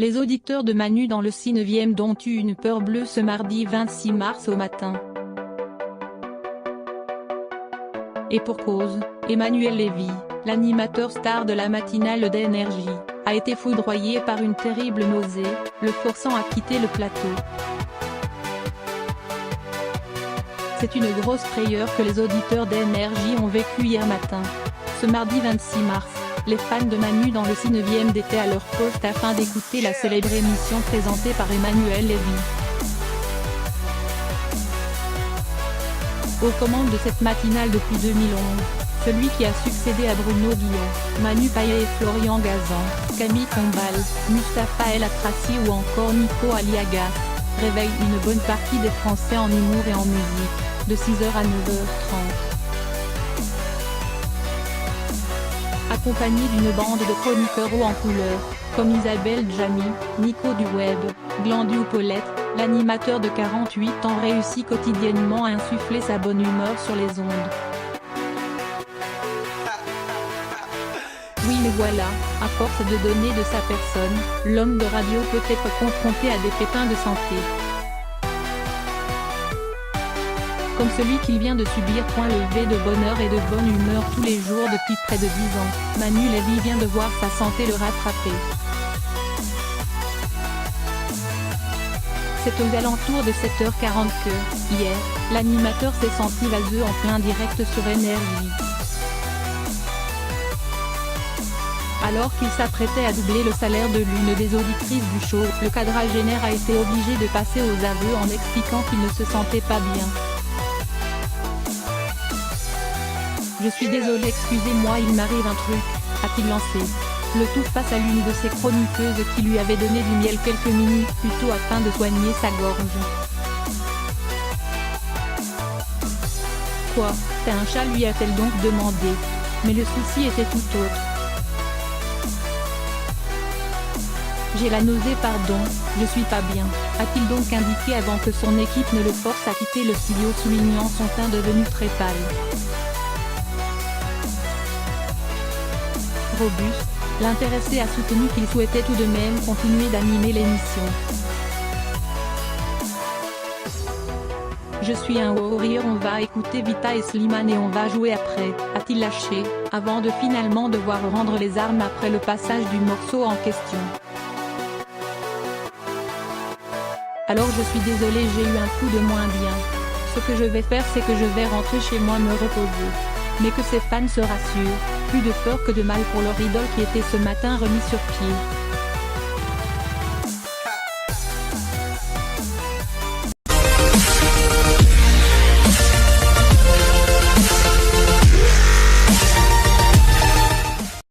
Les auditeurs de Manu dans le 6e ont eu une peur bleue ce mardi 26 mars au matin. Et pour cause, Emmanuel Lévy, l'animateur star de la matinale d'Énergie, a été foudroyé par une terrible nausée, le forçant à quitter le plateau. C'est une grosse frayeur que les auditeurs d'Énergie ont vécue hier matin. Ce mardi 26 mars, les fans de Manu dans le 6e étaient à leur poste afin d'écouter la célèbre émission présentée par Emmanuel Lévy. Aux commandes de cette matinale depuis 2011, celui qui a succédé à Bruno Guillon, Manu Payet et Florian Gazan, Camille Combal, Mustapha El Atrassi ou encore Nico Aliagas, réveille une bonne partie des Français en humour et en musique, de 6h à 9h30. Accompagné d'une bande de chroniqueurs hauts en couleur, comme Isabelle Djami, Nico du Web, Glandu ou Paulette, l'animateur de 48 ans réussit quotidiennement à insuffler sa bonne humeur sur les ondes. Oui mais voilà, à force de donner de sa personne, l'homme de radio peut être confronté à des pépins de santé. Comme celui qu'il vient de subir. Point levé de bonheur et de bonne humeur tous les jours depuis près de 10 ans, Manu Lévy vient de voir sa santé le rattraper. C'est aux alentours de 7h40 que, hier, l'animateur s'est senti vaseux en plein direct sur Énergie. Alors qu'il s'apprêtait à doubler le salaire de l'une des auditrices du show, le quadragénaire a été obligé de passer aux aveux en expliquant qu'il ne se sentait pas bien. « Je suis désolé, excusez-moi, il m'arrive un truc », a-t-il lancé. Le tout face à l'une de ses chroniqueuses qui lui avait donné du miel quelques minutes plus tôt afin de soigner sa gorge. « Quoi, t'as un chat ?» lui a-t-elle donc demandé. Mais le souci était tout autre. « J'ai la nausée, pardon, je suis pas bien », a-t-il donc indiqué avant que son équipe ne le force à quitter le studio, soulignant son teint devenu très pâle. Robuste, l'intéressé a soutenu qu'il souhaitait tout de même continuer d'animer l'émission. « Je suis un warrior, on va écouter Vita et Slimane et on va jouer après », a-t-il lâché, avant de finalement devoir rendre les armes après le passage du morceau en question. « Alors je suis désolé, j'ai eu un coup de moins bien. Ce que je vais faire, c'est que je vais rentrer chez moi me reposer. » Mais que ses fans se rassurent, plus de peur que de mal pour leur idole qui était ce matin remis sur pied.